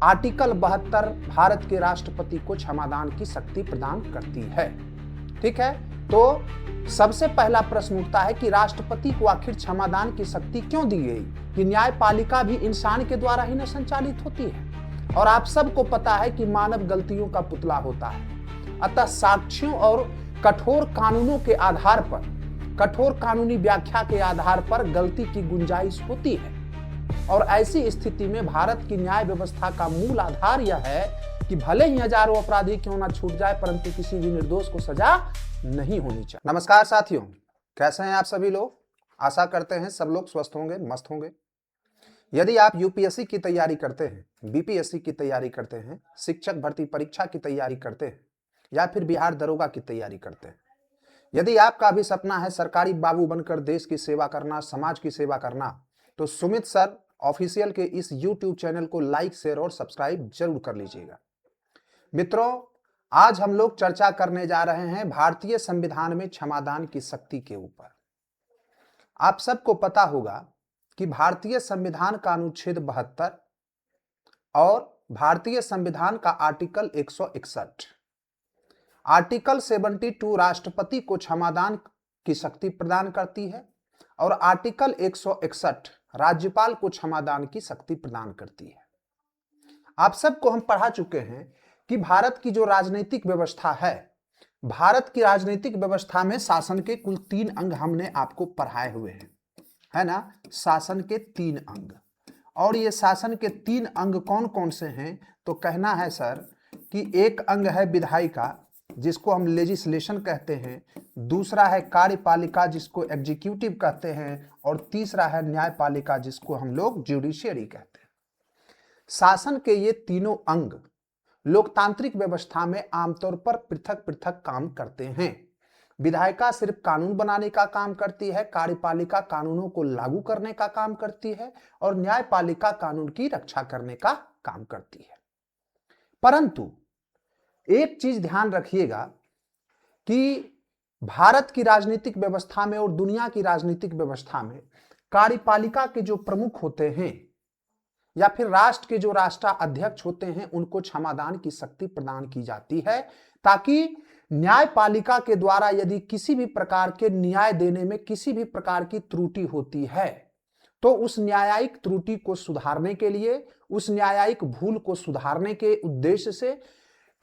Article 72 Bharat के राष्ट्रपति को क्षमादान की शक्ति प्रदान करती है। ठीक है, तो सबसे पहला प्रश्न उठता है कि राष्ट्रपति को आखिर क्षमादान की शक्ति क्यों दी गई? कि न्यायपालिका भी इंसान के द्वारा ही न संचालित होती है और आप सबको पता है कि मानव गलतियों का पुतला होता है। अतः साक्ष्यों और कठोर कानूनों के आधार पर, कठोर कानूनी व्याख्या के आधार पर गलती की गुंजाइश होती है और ऐसी स्थिति में भारत की न्याय व्यवस्था का मूल आधार यह है कि भले ही हजारों अपराधी क्यों ना छूट जाए परंतु किसी भी निर्दोष को सजा नहीं होनी चाहिए। नमस्कार साथियों, कैसे हैं आप सभी लोग? आशा करते हैं सब लोग स्वस्थ होंगे, मस्त होंगे। यदि आप यूपीएससी की तैयारी करते हैं, बीपीएससी की तैयारी करते हैं, शिक्षक भर्ती परीक्षा की तैयारी करते हैं या फिर बिहार दरोगा की तैयारी करते हैं, यदि आपका भी सपना है सरकारी बाबू बनकर देश की सेवा करना, समाज की सेवा करना, तो सुमित सर ऑफिशियल के इस यूट्यूब चैनल को लाइक, शेयर और सब्सक्राइब जरूर कर लीजिएगा। मित्रों, आज हम लोग चर्चा करने जा रहे हैं भारतीय संविधान में क्षमादान की शक्ति के ऊपर। आप सबको पता होगा कि भारतीय संविधान का अनुच्छेद 72 और भारतीय संविधान का आर्टिकल 161, आर्टिकल 72 राष्ट्रपति को क्षमादान की शक्ति प्रदान करती है और आर्टिकल 161 राज्यपाल को क्षमादान की शक्ति प्रदान करती है। आप सबको हम पढ़ा चुके हैं कि भारत की जो राजनीतिक व्यवस्था है, भारत की राजनीतिक व्यवस्था में शासन के कुल 3 अंग हमने आपको पढ़ाए हुए हैं, है ना? शासन के 3 अंग। और ये शासन के 3 अंग कौन कौन से हैं? तो कहना है सर कि एक अंग है विधायिका जिसको हम लेजिस्लेशन कहते हैं, दूसरा है कार्यपालिका जिसको एग्जीक्यूटिव कहते हैं और तीसरा है न्यायपालिका जिसको हम लोग जुडिशियरी कहते हैं। शासन के ये तीनों अंग लोकतांत्रिक व्यवस्था में आमतौर पर पृथक पृथक काम करते हैं। विधायिका सिर्फ कानून बनाने का काम करती है, कार्यपालिका कानूनों को लागू करने का काम करती है और न्यायपालिका कानून की रक्षा करने का काम करती है। परंतु एक चीज ध्यान रखिएगा कि भारत की राजनीतिक व्यवस्था में और दुनिया की राजनीतिक व्यवस्था में कार्यपालिका के जो प्रमुख होते हैं या फिर राष्ट्र के जो राष्ट्राध्यक्ष होते हैं उनको क्षमादान की शक्ति प्रदान की जाती है ताकि न्यायपालिका के द्वारा यदि किसी भी प्रकार के न्याय देने में किसी भी प्रकार की त्रुटि होती है तो उस न्यायिक त्रुटि को सुधारने के लिए, उस न्यायिक भूल को सुधारने के उद्देश्य से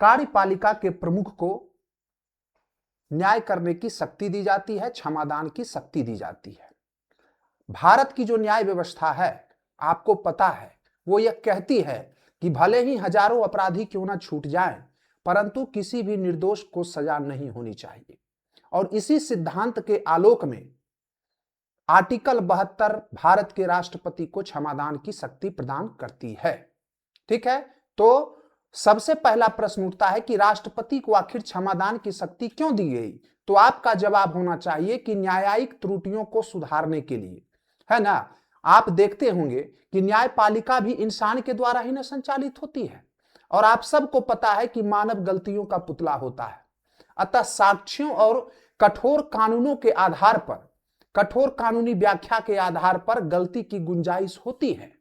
कार्यपालिका के प्रमुख को न्याय करने की शक्ति दी जाती है, क्षमादान की शक्ति दी जाती है। भारत की जो न्याय व्यवस्था है आपको पता है, वो यह कहती है कि भले ही हजारों अपराधी क्यों ना छूट जाएं परंतु किसी भी निर्दोष को सजा नहीं होनी चाहिए। और इसी सिद्धांत के आलोक में आर्टिकल 72 भारत के राष्ट्रपति को क्षमादान की शक्ति प्रदान करती है। ठीक है, तो सबसे पहला प्रश्न उठता है कि राष्ट्रपति को आखिर क्षमादान की शक्ति क्यों दी गई? तो आपका जवाब होना चाहिए कि न्यायिक त्रुटियों को सुधारने के लिए, है ना? आप देखते होंगे कि न्यायपालिका भी इंसान के द्वारा ही न संचालित होती है और आप सबको पता है कि मानव गलतियों का पुतला होता है। अतः साक्ष्यों और कठोर कानूनों के आधार पर, कठोर कानूनी व्याख्या के आधार पर गलती की गुंजाइश होती है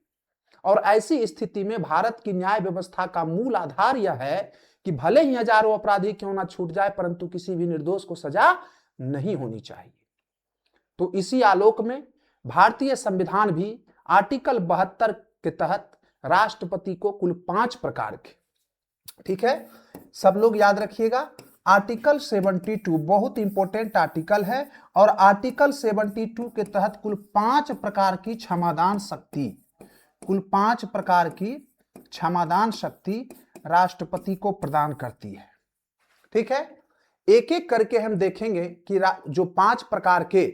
और ऐसी स्थिति में भारत की न्याय व्यवस्था का मूल आधार यह है कि भले ही हजारों अपराधी क्यों ना छूट जाए परंतु किसी भी निर्दोष को सजा नहीं होनी चाहिए। तो इसी आलोक में भारतीय संविधान भी आर्टिकल 72 के तहत राष्ट्रपति को कुल 5 प्रकार के, ठीक है, सब लोग याद रखिएगा, आर्टिकल 72 बहुत इंपॉर्टेंट आर्टिकल है और आर्टिकल 72 के तहत कुल 5 प्रकार की क्षमादान शक्ति, कुल 5 प्रकार की क्षमादान शक्ति राष्ट्रपति को प्रदान करती है। ठीक है, एक एक करके हम देखेंगे कि जो 5 प्रकार के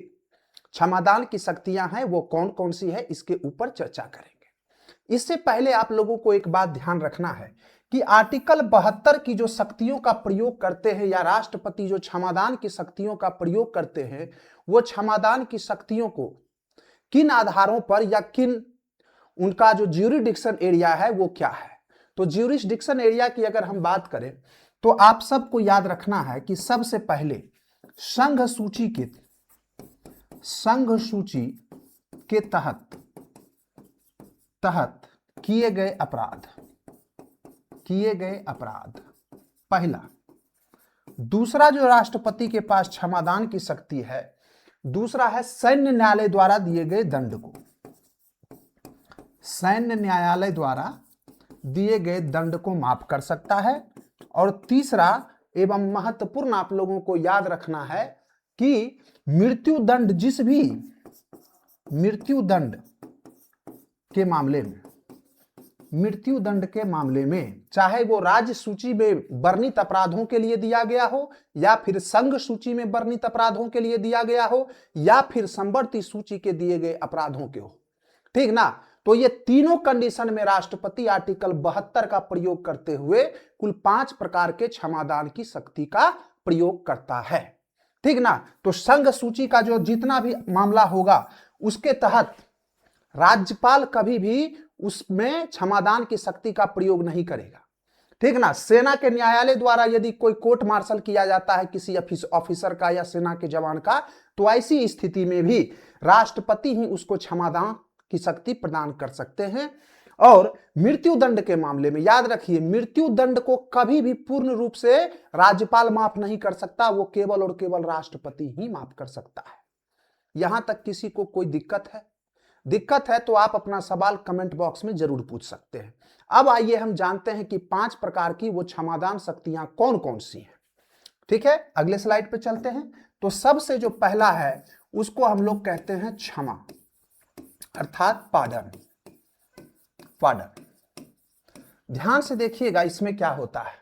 क्षमादान की शक्तियां हैं वो कौन कौन सी है, इसके ऊपर चर्चा करेंगे। इससे पहले आप लोगों को एक बात ध्यान रखना है कि आर्टिकल 72 की जो शक्तियों का प्रयोग करते हैं या राष्ट्रपति जो क्षमादान की शक्तियों का प्रयोग करते हैं वो क्षमादान की शक्तियों को किन आधारों पर या किन, उनका जो ज्यूरिडिक्शन एरिया है वो क्या है। तो ज्यूरिडिक्शन एरिया की अगर हम बात करें तो आप सबको याद रखना है कि सबसे पहले संघ सूची के तहत किए गए अपराध, किए गए अपराध, पहला। दूसरा जो राष्ट्रपति के पास क्षमादान की शक्ति है, दूसरा है सैन्य न्यायालय द्वारा दिए गए दंड को, सैन्य न्यायालय द्वारा दिए गए दंड को माफ कर सकता है। और तीसरा एवं महत्वपूर्ण आप लोगों को याद रखना है कि मृत्युदंड, जिस भी मृत्युदंड के मामले में, मृत्युदंड के मामले में, चाहे वो राज्य सूची में वर्णित अपराधों के लिए दिया गया हो, या फिर संघ सूची में वर्णित अपराधों के लिए दिया गया हो, या फिर संवर्ती सूची के दिए गए अपराधों के हो, ठीक ना, तो ये तीनों कंडीशन में राष्ट्रपति आर्टिकल 72 का प्रयोग करते हुए कुल 5 प्रकार के क्षमादान की शक्ति का प्रयोग करता है, ठीक ना। तो संघ सूची का जो जितना भी मामला होगा उसके तहत राज्यपाल कभी भी उसमें क्षमादान की शक्ति का प्रयोग नहीं करेगा, ठीक ना। सेना के न्यायालय द्वारा यदि कोई कोर्ट मार्शल किया जाता है किसी ऑफिसर का या सेना के जवान का, तो ऐसी स्थिति में भी राष्ट्रपति ही उसको क्षमादान की शक्ति प्रदान कर सकते हैं। और मृत्युदंड के मामले में याद रखिए, मृत्युदंड को कभी भी पूर्ण रूप से राज्यपाल माफ नहीं कर सकता, वो केवल और केवल राष्ट्रपति ही माफ कर सकता है। यहां तक किसी को कोई दिक्कत है तो आप अपना सवाल कमेंट बॉक्स में जरूर पूछ सकते हैं। अब आइए हम जानते हैं कि 5 प्रकार की वो क्षमादान शक्तियां कौन कौन सी हैं, ठीक है। अगले स्लाइड पे चलते हैं। तो सबसे जो पहला है उसको हम लोग कहते हैं क्षमा, अर्थात पार्डन। ध्यान से देखिएगा इसमें क्या होता है,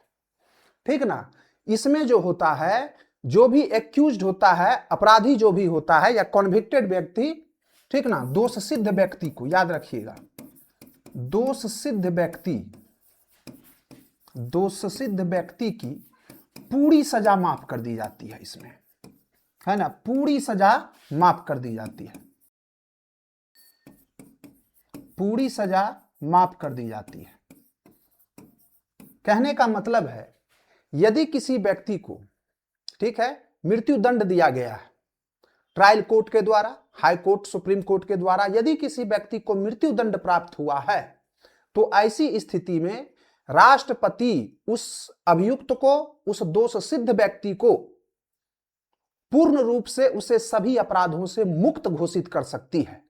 ठीक ना। इसमें जो होता है, जो भी एक्यूज्ड होता है, अपराधी जो भी होता है या कॉन्विक्टेड व्यक्ति, ठीक ना, दोष सिद्ध व्यक्ति को याद रखिएगा, दोष सिद्ध व्यक्ति की पूरी सजा माफ कर दी जाती है इसमें, है ना, पूरी सजा माफ कर दी जाती है, पूरी सजा माफ कर दी जाती है। कहने का मतलब है यदि किसी व्यक्ति को, ठीक है, मृत्युदंड दिया गया है ट्रायल कोर्ट के द्वारा, हाई कोर्ट, सुप्रीम कोर्ट के द्वारा, यदि किसी व्यक्ति को मृत्युदंड प्राप्त हुआ है, तो ऐसी स्थिति में राष्ट्रपति उस अभियुक्त को, उस दोष सिद्ध व्यक्ति को पूर्ण रूप से उसे सभी अपराधों से मुक्त घोषित कर सकती है,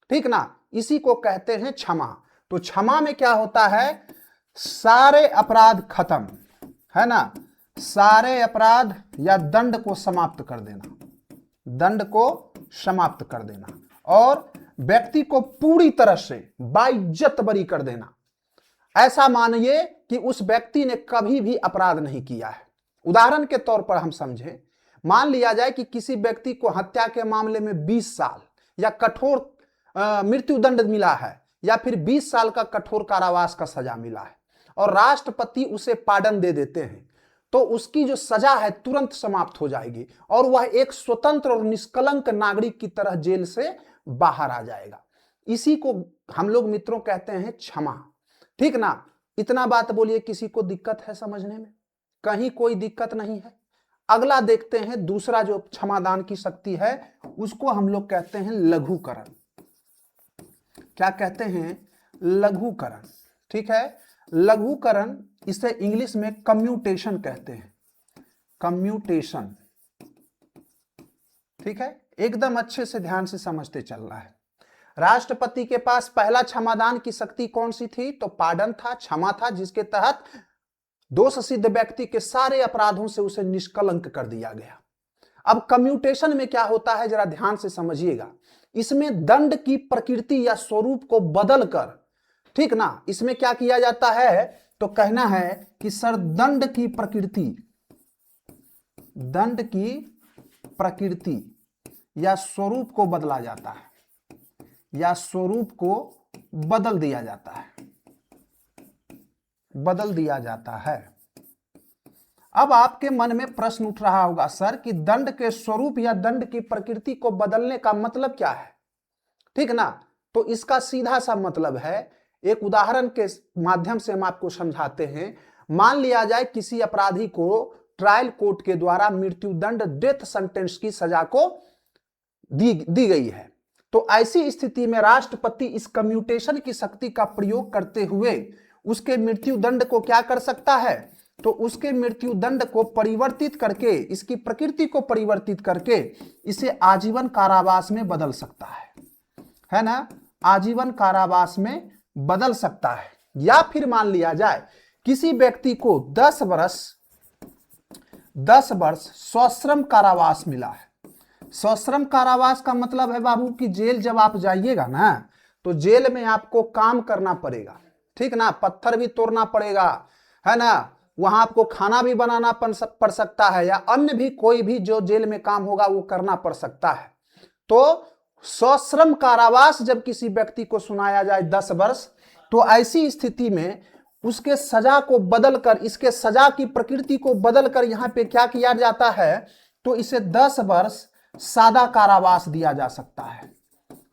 ठीक ना। इसी को कहते हैं क्षमा। तो क्षमा में क्या होता है, सारे अपराध खत्म, है ना, सारे अपराध या दंड को समाप्त कर देना, दंड को समाप्त कर देना, और व्यक्ति को पूरी तरह से बाइज्जत बरी कर देना। ऐसा मानिए कि उस व्यक्ति ने कभी भी अपराध नहीं किया है। उदाहरण के तौर पर हम समझें, मान लिया जाए कि किसी व्यक्ति को हत्या के मामले में 20 साल या कठोर मृत्युदंड मिला है, या फिर 20 साल का कठोर कारावास का सजा मिला है, और राष्ट्रपति उसे पार्डन दे देते हैं, तो उसकी जो सजा है तुरंत समाप्त हो जाएगी और वह एक स्वतंत्र और निष्कलंक नागरिक की तरह जेल से बाहर आ जाएगा। इसी को हम लोग मित्रों कहते हैं क्षमा, ठीक ना। इतना बात बोलिए, किसी को दिक्कत है समझने में? कहीं कोई दिक्कत नहीं है। अगला देखते हैं, दूसरा जो क्षमादान की शक्ति है उसको हम लोग कहते हैं लघुकरण। क्या कहते हैं? लघुकरण, ठीक है। लघुकरण, इसे इंग्लिश में कम्यूटेशन कहते हैं, कम्यूटेशन, ठीक है। एकदम अच्छे से ध्यान से समझते चलना है। राष्ट्रपति के पास पहला क्षमादान की शक्ति कौन सी थी? तो पार्डन था, क्षमा था, जिसके तहत दोष सिद्ध व्यक्ति के सारे अपराधों से उसे निष्कलंक कर दिया गया। अब कम्यूटेशन में क्या होता है, जरा ध्यान से समझिएगा। इसमें दंड की प्रकृति या स्वरूप को बदलकर, ठीक ना, इसमें क्या किया जाता है, तो कहना है कि सर दंड की प्रकृति या स्वरूप को बदला जाता है, या स्वरूप को बदल दिया जाता है, बदल दिया जाता है। अब आपके मन में प्रश्न उठ रहा होगा, सर कि दंड के स्वरूप या दंड की प्रकृति को बदलने का मतलब क्या है, ठीक ना। तो इसका सीधा सा मतलब है, एक उदाहरण के माध्यम से हम आपको समझाते हैं। मान लिया जाए किसी अपराधी को ट्रायल कोर्ट के द्वारा मृत्युदंड, डेथ सेंटेंस की सजा को दी गई है, तो ऐसी स्थिति में राष्ट्रपति इस कम्यूटेशन की शक्ति का प्रयोग करते हुए उसके मृत्यु दंड को क्या कर सकता है, तो उसके मृत्यु दंड को परिवर्तित करके, इसकी प्रकृति को परिवर्तित करके इसे आजीवन कारावास में बदल सकता है ना, आजीवन कारावास में बदल सकता है। या फिर मान लिया जाए किसी व्यक्ति को 10 वर्ष सश्रम कारावास मिला है। सश्रम कारावास का मतलब है बाबू कि जेल जब आप जाइएगा ना, तो जेल में आपको काम करना पड़ेगा, ठीक ना, पत्थर भी तोड़ना पड़ेगा, है ना, वहां आपको खाना भी बनाना पड़ सकता है, या अन्य भी कोई भी जो जेल में काम होगा वो करना पड़ सकता है। तो सश्रम कारावास जब किसी व्यक्ति को सुनाया जाए 10 वर्ष, तो ऐसी स्थिति में उसके सजा को बदलकर, इसके सजा की प्रकृति को बदलकर यहां पे क्या किया जाता है, तो इसे 10 वर्ष सादा कारावास दिया जा सकता है।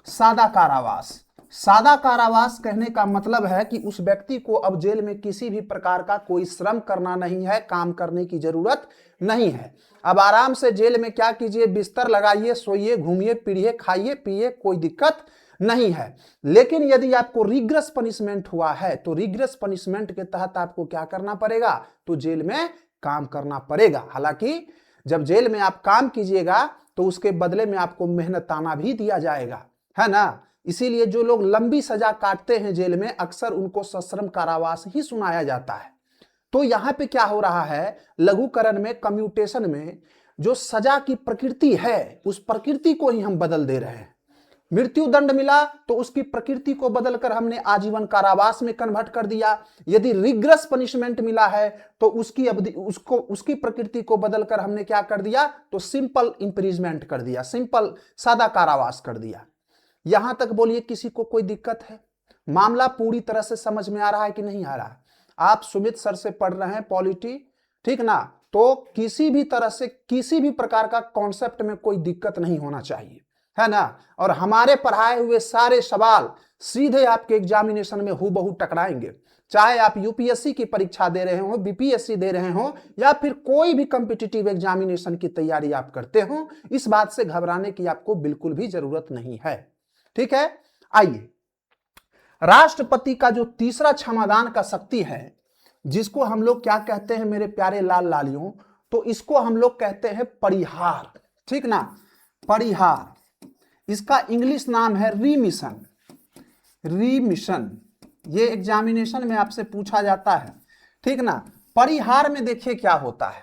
सादा कारावास, सादा कारावास कहने का मतलब है कि उस व्यक्ति को अब जेल में किसी भी प्रकार का कोई श्रम करना नहीं है, काम करने की जरूरत नहीं है। अब आराम से जेल में क्या कीजिए, बिस्तर लगाइए, सोइए, घूमिए फिरिए, खाइए पिए, कोई दिक्कत नहीं है। लेकिन यदि आपको रिग्रेस पनिशमेंट हुआ है, तो रिग्रेस पनिशमेंट के तहत आपको क्या करना पड़ेगा, तो जेल में काम करना पड़ेगा। हालांकि जब जेल में आप काम कीजिएगा तो उसके बदले में आपको मेहनताना भी दिया जाएगा, है ना। इसीलिए जो लोग लंबी सजा काटते हैं जेल में, अक्सर उनको सश्रम कारावास ही सुनाया जाता है। तो यहां पे क्या हो रहा है, लघुकरण में, कम्यूटेशन में जो सजा की प्रकृति है, उस प्रकृति को ही हम बदल दे रहे हैं। मृत्यु दंड मिला तो उसकी प्रकृति को बदलकर हमने आजीवन कारावास में कन्वर्ट कर दिया। यदि रिग्रेस पनिशमेंट मिला है तो उसकी अवधि, उसकी प्रकृति को बदलकर हमने क्या कर दिया, तो सिंपल इंप्रिजमेंट कर दिया, सिंपल सादा कारावास कर दिया। यहां तक बोलिए किसी को कोई दिक्कत है? मामला पूरी तरह से समझ में आ रहा है कि नहीं आ रहा? आप सुमित सर से पढ़ रहे हैं पॉलिटी, ठीक ना, तो किसी भी तरह से किसी भी प्रकार का कॉन्सेप्ट में कोई दिक्कत नहीं होना चाहिए, है ना। और हमारे पढ़ाए हुए सारे सवाल सीधे आपके एग्जामिनेशन में हूबहू टकराएंगे, चाहे आप यूपीएससी की परीक्षा दे रहे हो, बीपीएससी दे रहे हो, या फिर कोई भी कॉम्पिटिटिव एग्जामिनेशन की तैयारी आप करते हो। इस बात से घबराने की आपको बिल्कुल भी जरूरत नहीं है, ठीक है। आइए, राष्ट्रपति का जो तीसरा क्षमादान का शक्ति है, जिसको हम लोग क्या कहते हैं मेरे प्यारे लाल लालियों, तो इसको हम लोग कहते हैं परिहार, ठीक ना, परिहार। इसका इंग्लिश नाम है रीमिशन। रीमिशन ये एग्जामिनेशन में आपसे पूछा जाता है, ठीक ना। परिहार में देखिए क्या होता है,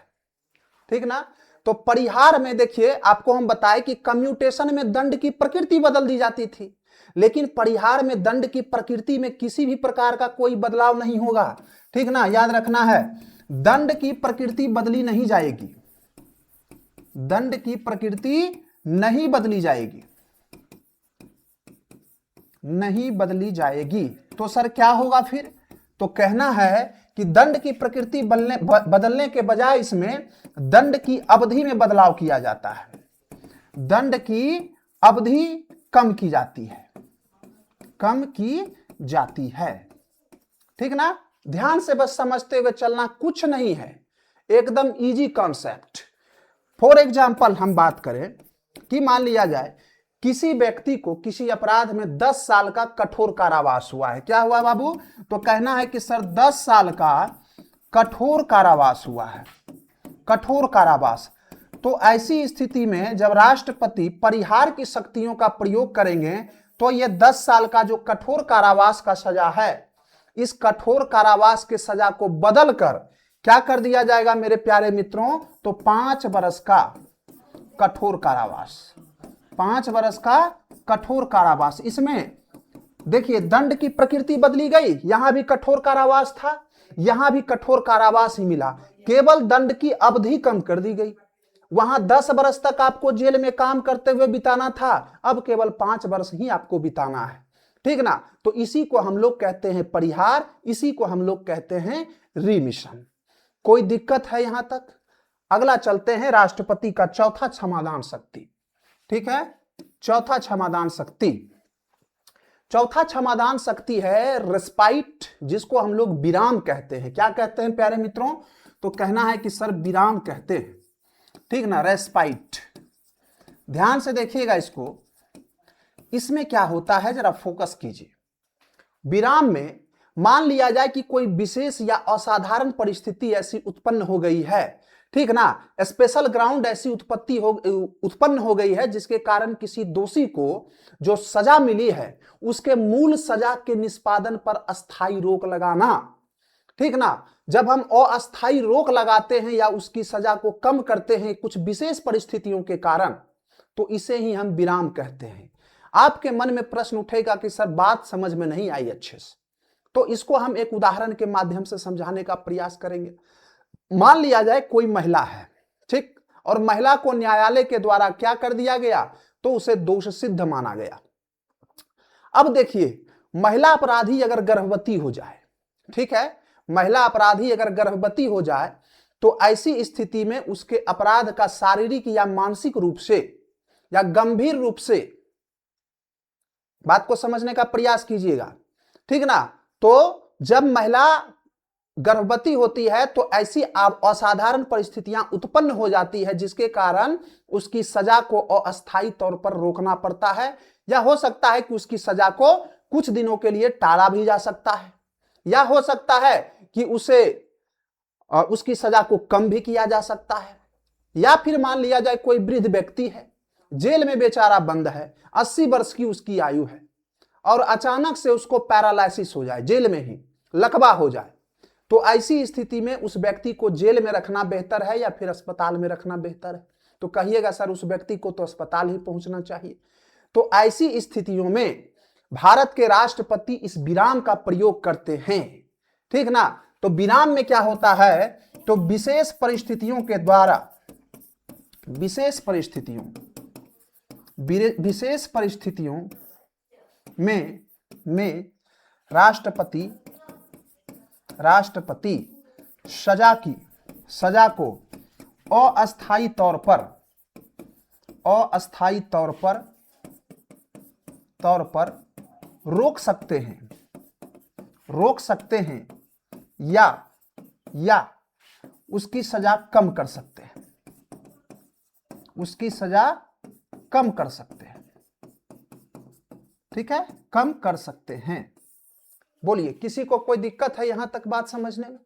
ठीक ना। तो परिहार में देखिए आपको हम बताएं कि कम्यूटेशन में दंड की प्रकृति बदल दी जाती थी, लेकिन परिहार में दंड की प्रकृति में किसी भी प्रकार का कोई बदलाव नहीं होगा, ठीक ना। याद रखना है, दंड की प्रकृति बदली नहीं जाएगी, दंड की प्रकृति नहीं बदली जाएगी, नहीं बदली जाएगी। तो सर क्या होगा फिर? तो कहना है कि दंड की प्रकृति बदलने के बजाय इसमें दंड की अवधि में बदलाव किया जाता है, दंड की अवधि कम की जाती है, कम की जाती है, ठीक ना। ध्यान से बस समझते हुए चलना, कुछ नहीं है, एकदम इजी कॉन्सेप्ट। फॉर एग्जाम्पल हम बात करें कि मान लिया जाए किसी व्यक्ति को किसी अपराध में 10 साल का कठोर कारावास हुआ है। क्या हुआ बाबू? तो कहना है कि सर 10 साल का कठोर कारावास हुआ है, कठोर कारावास। तो ऐसी स्थिति में जब राष्ट्रपति परिहार की शक्तियों का प्रयोग करेंगे तो यह 10 साल का जो कठोर कारावास का सजा है, इस कठोर कारावास के सजा को बदलकर क्या कर दिया जाएगा मेरे प्यारे मित्रों, तो 5 वर्ष का कठोर कारावास, 5 वर्ष का कठोर कारावास। इसमें देखिए दंड की प्रकृति बदली गई, यहां भी कठोर कारावास था, यहां भी कठोर कारावास ही मिला, केवल दंड की अवधि कम कर दी गई। वहां 10 वर्ष तक आपको जेल में काम करते हुए बिताना था, अब केवल 5 वर्ष ही आपको बिताना है, ठीक ना। तो इसी को हम लोग कहते हैं परिहार, इसी को हम लोग कहते हैं रीमिशन। कोई दिक्कत है यहां तक? अगला चलते हैं राष्ट्रपति का चौथा क्षमादान शक्ति, ठीक है। चौथा क्षमादान शक्ति, चौथा क्षमादान शक्ति है रेस्पाइट, जिसको हम लोग विराम कहते हैं। क्या कहते हैं प्यारे मित्रों? तो कहना है कि सर विराम कहते हैं, ठीक ना, रेस्पाइट। ध्यान से देखिएगा इसको, इसमें क्या होता है जरा फोकस कीजिए। विराम में मान लिया जाए कि कोई विशेष या असाधारण परिस्थिति ऐसी उत्पन्न हो गई है, ठीक ना, स्पेशल ग्राउंड ऐसी उत्पन्न हो गई है जिसके कारण किसी दोषी को जो सजा मिली है उसके मूल सजा के निष्पादन पर अस्थायी रोक लगाना, ठीक ना। जब हम अस्थायी रोक लगाते हैं या उसकी सजा को कम करते हैं कुछ विशेष परिस्थितियों के कारण, तो इसे ही हम विराम कहते हैं। आपके मन में प्रश्न उठेगा कि सर बात समझ में नहीं आई अच्छे से, तो इसको हम एक उदाहरण के माध्यम से समझाने का प्रयास करेंगे। मान लिया जाए कोई महिला है, ठीक, और महिला को न्यायालय के द्वारा क्या कर दिया गया, तो उसे दोष सिद्ध माना गया। अब देखिए, महिला अपराधी अगर गर्भवती हो जाए, ठीक है, महिला अपराधी अगर गर्भवती हो जाए तो ऐसी स्थिति में उसके अपराध का शारीरिक या मानसिक रूप से या गंभीर रूप से, बात को समझने का प्रयास कीजिएगा, ठीक ना। तो जब महिला गर्भवती होती है तो ऐसी असाधारण परिस्थितियां उत्पन्न हो जाती है जिसके कारण उसकी सजा को अस्थायी तौर पर रोकना पड़ता है, या हो सकता है कि उसकी सजा को कुछ दिनों के लिए टाला भी जा सकता है, या हो सकता है कि उसकी सजा को कम भी किया जा सकता है। या फिर मान लिया जाए कोई वृद्ध व्यक्ति है, जेल में बेचारा बंद है, 80 वर्ष की उसकी आयु है, और अचानक से उसको पैरालिसिस हो जाए, जेल में ही लकवा हो जाए, तो ऐसी स्थिति में उस व्यक्ति को जेल में रखना बेहतर है या फिर अस्पताल में रखना बेहतर है? तो कहिएगा सर उस व्यक्ति को तो अस्पताल ही पहुंचना चाहिए। तो ऐसी स्थितियों में भारत के राष्ट्रपति इस विराम का प्रयोग करते हैं, ठीक ना। तो विराम में क्या होता है, तो विशेष परिस्थितियों में राष्ट्रपति सजा को अस्थायी तौर पर रोक सकते हैं या उसकी सजा कम कर सकते हैं, ठीक है, कम कर सकते हैं। बोलिए, किसी को कोई दिक्कत है यहां तक बात समझने में?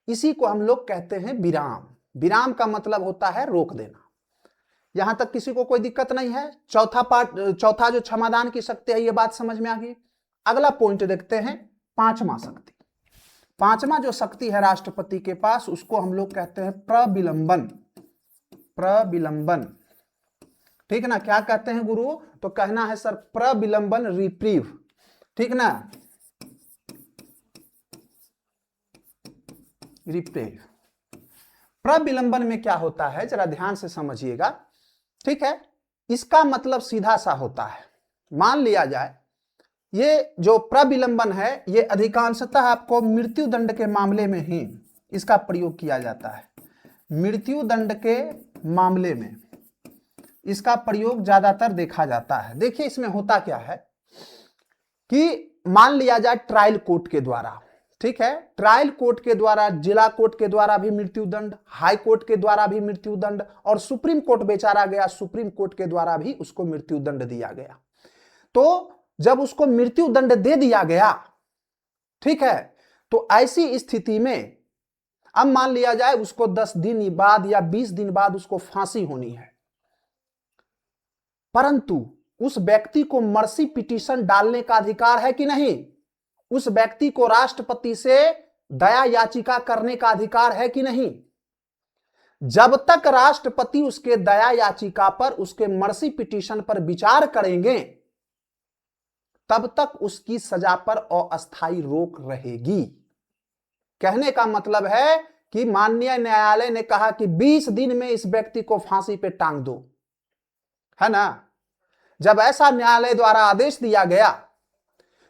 इसी को हम लोग कहते हैं विराम। विराम का मतलब होता है रोक देना। यहां तक किसी को कोई दिक्कत नहीं है? चौथा जो क्षमादान की शक्ति है, ये बात समझ में आ गई। अगला पॉइंट देखते हैं, पांचवा शक्ति। पांचवा जो शक्ति है राष्ट्रपति के पास, उसको हम लोग कहते हैं प्रविलंबन, ठीक ना। क्या कहते हैं गुरु? तो कहना है सर प्रविलंबन, रिप्रीव, ठीक ना, रिप्रीव। प्रविलंबन में क्या होता है जरा ध्यान से समझिएगा, ठीक है। इसका मतलब सीधा सा होता है, मान लिया जाए ये जो प्रविलंबन है ये अधिकांशतः आपको मृत्यु दंड के मामले में ही इसका प्रयोग किया जाता है। मृत्यु दंड के मामले में इसका प्रयोग ज्यादातर देखा जाता है। देखिए इसमें होता क्या है कि मान लिया जाए ट्रायल कोर्ट के द्वारा, ठीक है, ट्रायल कोर्ट के द्वारा, जिला कोर्ट के द्वारा भी मृत्यु दंड, हाई कोर्ट के द्वारा भी मृत्यु दंड, और सुप्रीम कोर्ट बेचारा गया, सुप्रीम कोर्ट के द्वारा भी उसको मृत्यु दंड दिया गया। तो जब उसको मृत्यु दंड दे दिया गया, ठीक है, तो ऐसी स्थिति में अब मान लिया जाए उसको 10 दिन बाद या 20 दिन बाद उसको फांसी होनी है, परंतु उस व्यक्ति को मर्सी पिटीशन डालने का अधिकार है कि नहीं? उस व्यक्ति को राष्ट्रपति से दया याचिका करने का अधिकार है कि नहीं? जब तक राष्ट्रपति उसके दया याचिका पर, उसके मर्सी पिटीशन पर विचार करेंगे, तब तक उसकी सजा पर अस्थायी रोक रहेगी। कहने का मतलब है कि माननीय न्यायालय ने कहा कि 20 दिन में इस व्यक्ति को फांसी पे टांग दो, है ना। जब ऐसा न्यायालय द्वारा आदेश दिया गया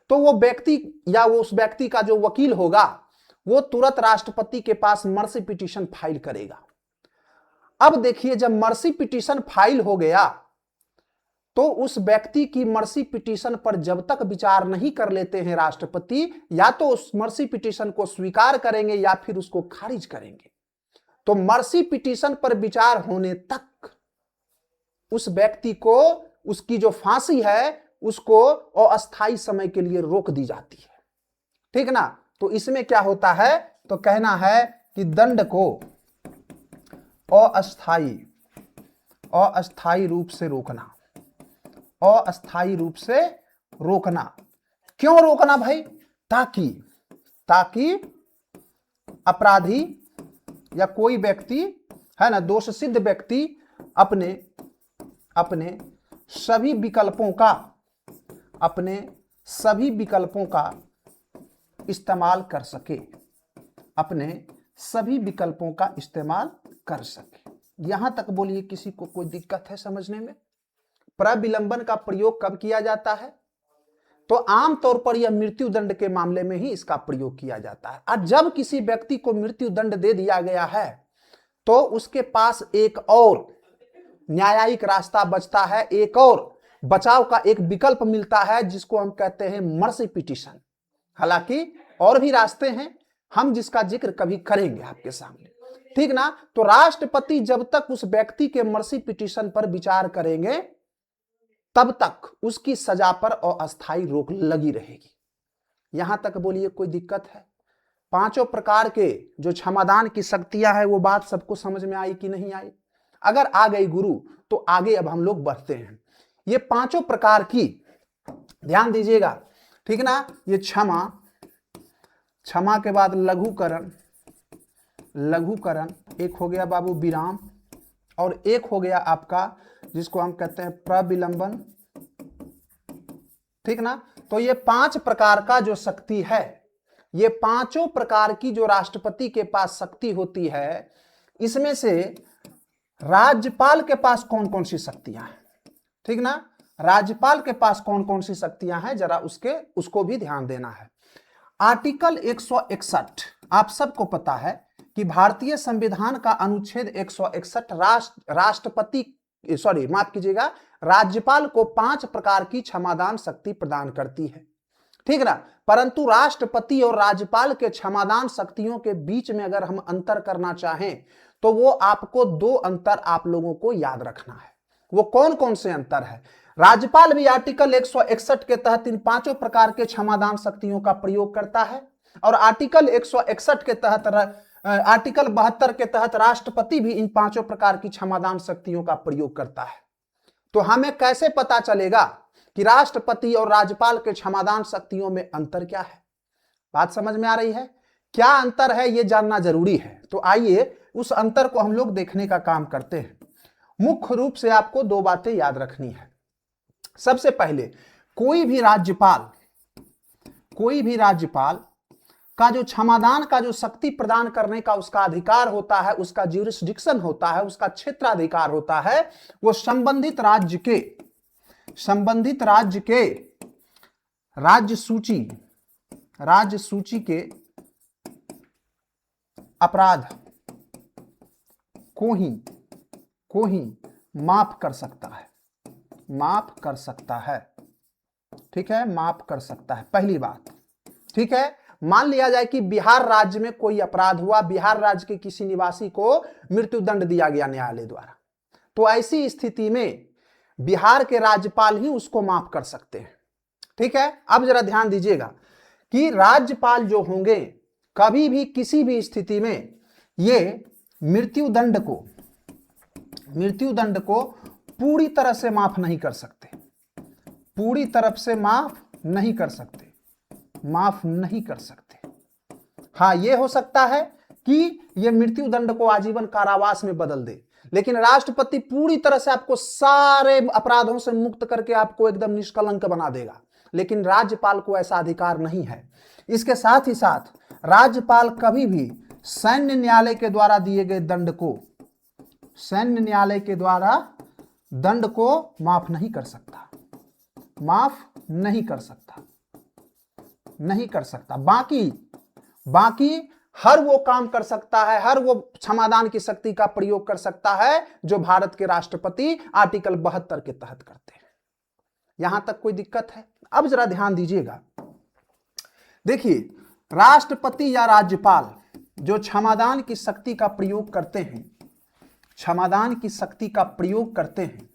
तो वो व्यक्ति या वो उस व्यक्ति का जो वकील होगा वो तुरंत राष्ट्रपति के पास मर्सी पिटीशन फाइल करेगा। अब देखिए, जब मर्सी पिटीशन फाइल हो गया तो उस व्यक्ति की मर्सी पिटीशन पर जब तक विचार नहीं कर लेते हैं राष्ट्रपति, या तो उस मर्सी पिटीशन को स्वीकार करेंगे या फिर उसको खारिज करेंगे। तो मर्सी पिटीशन पर विचार होने तक उस व्यक्ति को, उसकी जो फांसी है उसको अस्थायी समय के लिए रोक दी जाती है, ठीक ना। तो इसमें क्या होता है, तो कहना है कि दंड को अस्थाई रूप से रोकना, अस्थाई रूप से रोकना। क्यों रोकना भाई? ताकि अपराधी या कोई व्यक्ति है ना, दोष सिद्ध व्यक्ति अपने सभी विकल्पों का इस्तेमाल कर सके, यहां तक बोलिए किसी को कोई दिक्कत है समझने में? प्रविलंबन का प्रयोग कब किया जाता है? तो आमतौर पर यह मृत्यु दंड के मामले में ही इसका प्रयोग किया जाता है। और जब किसी व्यक्ति को मृत्यु दंड दे दिया गया है तो उसके पास एक और न्यायिक रास्ता बचता है, एक और बचाव का एक विकल्प मिलता है जिसको हम कहते हैं मर्सी पिटीशन। हालांकि और भी रास्ते हैं, हम जिसका जिक्र कभी करेंगे आपके सामने, ठीक ना। तो राष्ट्रपति जब तक उस व्यक्ति के मर्सी पिटीशन पर विचार करेंगे तब तक उसकी सजा पर अस्थायी रोक लगी रहेगी। यहां तक बोलिए कोई दिक्कत है? पांचों प्रकार के जो क्षमादान की शक्तियां हैं वो बात सबको समझ में आई कि नहीं आई? अगर आ गई गुरु तो आगे अब हम लोग बढ़ते हैं। ये पांचों प्रकार की, ध्यान दीजिएगा, ठीक ना। ये क्षमा के बाद लघुकरण, एक हो गया बाबू विराम, और एक हो गया आपका जिसको हम कहते हैं प्रविलंबन, ठीक ना। तो ये 5 प्रकार का जो शक्ति है, ये पांचों प्रकार की जो राष्ट्रपति के पास शक्ति होती है, इसमें से राज्यपाल के पास कौन कौन सी शक्तियां हैं, ठीक ना। राज्यपाल के पास कौन कौन सी शक्तियां हैं जरा उसको भी ध्यान देना है। आर्टिकल 161, आप सबको पता है कि भारतीय संविधान का अनुच्छेद 161 राज्यपाल को 5 प्रकार की क्षमादान शक्ति प्रदान करती है, ठीक ना। परंतु राष्ट्रपति और राज्यपाल के क्षमादान शक्तियों के बीच में अगर हम अंतर करना चाहें तो वो आपको 2 अंतर आप लोगों को याद रखना है। वो कौन कौन से अंतर है? राज्यपाल भी आर्टिकल 161 के तहत इन 5 प्रकार के क्षमादान शक्तियों का प्रयोग करता है, और आर्टिकल 161 के तहत आर्टिकल 72 के तहत राष्ट्रपति भी इन 5 प्रकार की क्षमादान शक्तियों का प्रयोग करता है। तो हमें कैसे पता चलेगा कि राष्ट्रपति और राज्यपाल के क्षमादान शक्तियों में अंतर क्या है? बात समझ में आ रही है? क्या अंतर है ये जानना जरूरी है। तो आइए उस अंतर को हम लोग देखने का काम करते हैं। मुख्य रूप से आपको 2 बातें याद रखनी है। सबसे पहले, कोई भी राज्यपाल का जो क्षमादान का जो शक्ति प्रदान करने का उसका अधिकार होता है, उसका ज्यूरिसडिक्शन होता है, उसका क्षेत्राधिकार होता है, वो संबंधित राज्य के राज्य सूची के अपराध को ही माफ कर सकता है, ठीक है, माफ कर सकता है। पहली बात, ठीक है। मान लिया जाए कि बिहार राज्य में कोई अपराध हुआ, बिहार राज्य के किसी निवासी को मृत्युदंड दिया गया न्यायालय द्वारा, तो ऐसी स्थिति में बिहार के राज्यपाल ही उसको माफ कर सकते हैं, ठीक है। अब जरा ध्यान दीजिएगा कि राज्यपाल जो होंगे कभी भी किसी भी स्थिति में ये मृत्युदंड को पूरी तरह से माफ नहीं कर सकते, माफ नहीं कर सकते। हाँ, ये हो सकता है कि ये मृत्युदंड को आजीवन कारावास में बदल दे, लेकिन राष्ट्रपति पूरी तरह से आपको सारे अपराधों से मुक्त करके आपको एकदम निष्कलंक बना देगा, लेकिन राज्यपाल को ऐसा अधिकार नहीं है। इसके साथ ही साथ राज्यपाल कभी भी सैन्य न्यायालय के द्वारा दिए गए दंड को माफ नहीं कर सकता, बाकी हर वो काम कर सकता है, हर वो क्षमादान की शक्ति का प्रयोग कर सकता है जो भारत के राष्ट्रपति आर्टिकल 72 के तहत करते हैं। यहां तक कोई दिक्कत है? अब जरा ध्यान दीजिएगा, देखिए, राष्ट्रपति या राज्यपाल जो क्षमादान की शक्ति का प्रयोग करते हैं,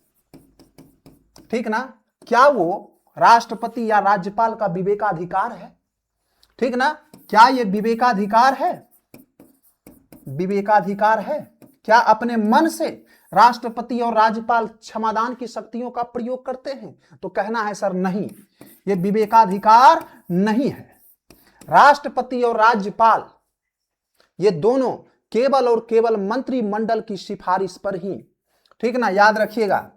ठीक ना, क्या वो राष्ट्रपति या राज्यपाल का विवेकाधिकार है? ठीक ना। क्या ये विवेकाधिकार है? विवेकाधिकार है? क्या अपने मन से राष्ट्रपति और राज्यपाल क्षमादान की शक्तियों का प्रयोग करते हैं? तो कहना है सर नहीं, ये विवेकाधिकार नहीं है। राष्ट्रपति और राज्यपाल ये दोनों केवल और केवल मंत्रिमंडल की सिफारिश पर ही, ठीक ना, याद रखिएगा,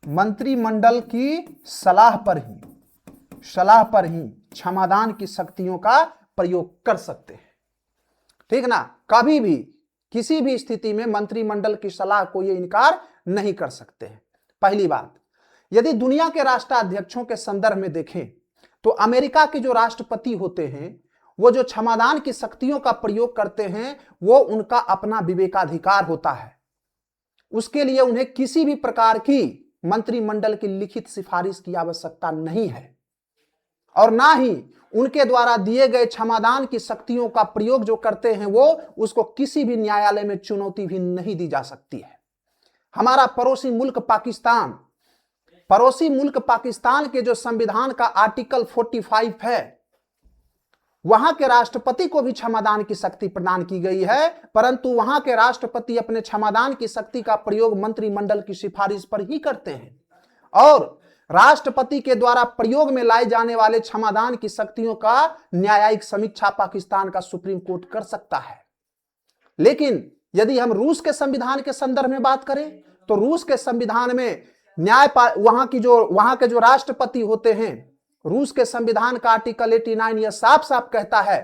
मंत्रिमंडल की सलाह पर ही क्षमादान की शक्तियों का प्रयोग कर सकते हैं। ठीक ना, कभी भी किसी भी स्थिति में मंत्रिमंडल की सलाह को ये इनकार नहीं कर सकते हैं। पहली बात, यदि दुनिया के राष्ट्राध्यक्षों के संदर्भ में देखें तो अमेरिका के जो राष्ट्रपति होते हैं वो जो क्षमादान की शक्तियों का प्रयोग करते हैं वो उनका अपना विवेकाधिकार होता है। उसके लिए उन्हें किसी भी प्रकार की मंत्रिमंडल की लिखित सिफारिश की आवश्यकता नहीं है और ना ही उनके द्वारा दिए गए क्षमादान की शक्तियों का प्रयोग जो करते हैं वो उसको किसी भी न्यायालय में चुनौती भी नहीं दी जा सकती है। हमारा पड़ोसी मुल्क पाकिस्तान के जो संविधान का आर्टिकल 45 है वहां के राष्ट्रपति को भी क्षमादान की शक्ति प्रदान की गई है, परंतु वहां के राष्ट्रपति अपने क्षमादान की शक्ति का प्रयोग मंत्रिमंडल की सिफारिश पर ही करते हैं और राष्ट्रपति के द्वारा प्रयोग में लाए जाने वाले क्षमादान की शक्तियों का न्यायिक समीक्षा पाकिस्तान का सुप्रीम कोर्ट कर सकता है। लेकिन यदि हम रूस के संविधान के संदर्भ में बात करें तो रूस के संविधान में वहां के जो राष्ट्रपति होते हैं, रूस के संविधान का आर्टिकल 89 यह साफ साफ कहता है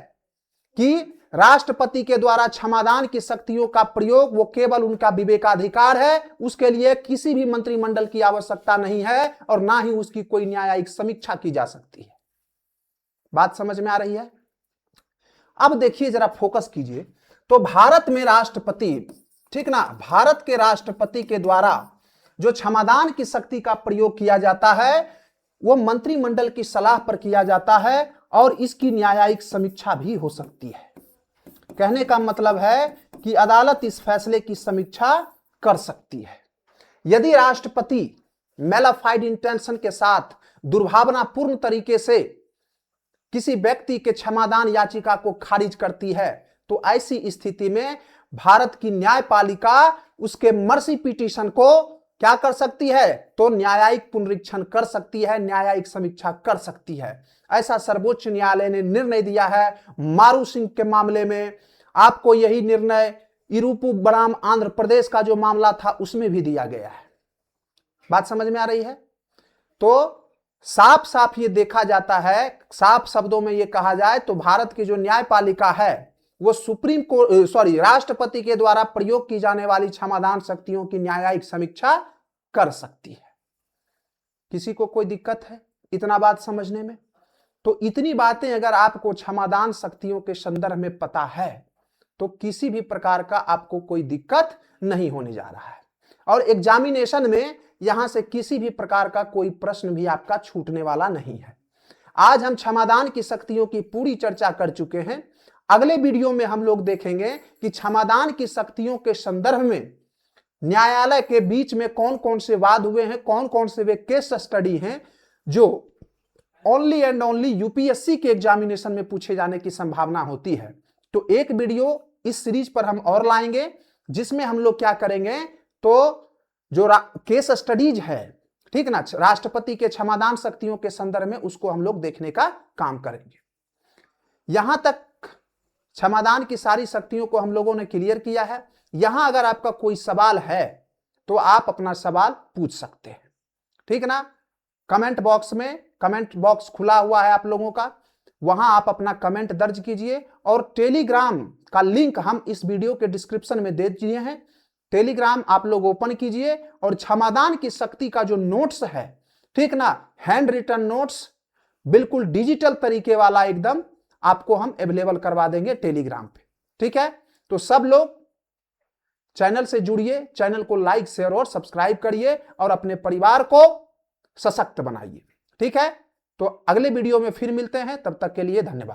कि राष्ट्रपति के द्वारा क्षमादान की शक्तियों का प्रयोग वो केवल उनका विवेकाधिकार है, उसके लिए किसी भी मंत्रिमंडल की आवश्यकता नहीं है और ना ही उसकी कोई न्यायिक समीक्षा की जा सकती है। बात समझ में आ रही है? अब देखिए, जरा फोकस कीजिए। तो भारत में राष्ट्रपति, ठीक ना, भारत के राष्ट्रपति के द्वारा जो क्षमादान की शक्ति का प्रयोग किया जाता है वो मंत्रिमंडल की सलाह पर किया जाता है और इसकी न्यायिक समीक्षा भी हो सकती है। कहने का मतलब है कि अदालत इस फैसले की समीक्षा कर सकती है। यदि राष्ट्रपति मैलाफाइड इंटेंशन के साथ दुर्भावनापूर्ण तरीके से किसी व्यक्ति के क्षमादान याचिका को खारिज करती है तो ऐसी स्थिति में भारत की न्यायपालिका उसके मर्सी पिटीशन को क्या कर सकती है? तो न्यायिक पुनरीक्षण कर सकती है, न्यायिक समीक्षा कर सकती है। ऐसा सर्वोच्च न्यायालय ने निर्णय दिया है। मारू सिंह के मामले में आपको यही निर्णय इरुपु बनाम आंध्र प्रदेश का जो मामला था उसमें भी दिया गया है। बात समझ में आ रही है? तो साफ साफ ये देखा जाता है, साफ शब्दों में ये कहा जाए तो भारत की जो न्यायपालिका है वो राष्ट्रपति के द्वारा प्रयोग की जाने वाली क्षमादान शक्तियों की न्यायिक समीक्षा कर सकती है। किसी को कोई दिक्कत है इतना बात समझने में? तो इतनी बातें अगर आपको क्षमादान शक्तियों के संदर्भ में पता है तो किसी भी प्रकार का आपको कोई दिक्कत नहीं होने जा रहा है और एग्जामिनेशन में यहां से किसी भी प्रकार का कोई प्रश्न भी आपका छूटने वाला नहीं है। आज हम क्षमादान की शक्तियों की पूरी चर्चा कर चुके हैं। अगले वीडियो में हम लोग देखेंगे कि क्षमादान की शक्तियों के संदर्भ में न्यायालय के बीच में कौन कौन से वाद हुए हैं, कौन कौन से वे केस स्टडी हैं जो ओनली एंड ओनली यूपीएससी के एग्जामिनेशन में पूछे जाने की संभावना होती है। तो एक वीडियो इस सीरीज पर हम और लाएंगे जिसमें हम लोग क्या करेंगे, तो जो केस स्टडीज है, ठीक ना, राष्ट्रपति के क्षमादान शक्तियों के संदर्भ में उसको हम लोग देखने का काम करेंगे। यहां तक क्षमादान की सारी शक्तियों को हम लोगों ने क्लियर किया है। यहां अगर आपका कोई सवाल है तो आप अपना सवाल पूछ सकते हैं, ठीक ना। कमेंट बॉक्स खुला हुआ है आप लोगों का, वहां आप अपना कमेंट दर्ज कीजिए और टेलीग्राम का लिंक हम इस वीडियो के डिस्क्रिप्शन में दे दिए हैं। टेलीग्राम आप लोग ओपन कीजिए और क्षमादान की शक्ति का जो नोट्स है, ठीक ना, हैंड रिटन नोट्स बिल्कुल डिजिटल तरीके वाला एकदम आपको हम अवेलेबल करवा देंगे टेलीग्राम पे, ठीक है। तो सब लोग चैनल से जुड़िए, चैनल को लाइक, शेयर और सब्सक्राइब करिए और अपने परिवार को सशक्त बनाइए, ठीक है। तो अगले वीडियो में फिर मिलते हैं, तब तक के लिए धन्यवाद।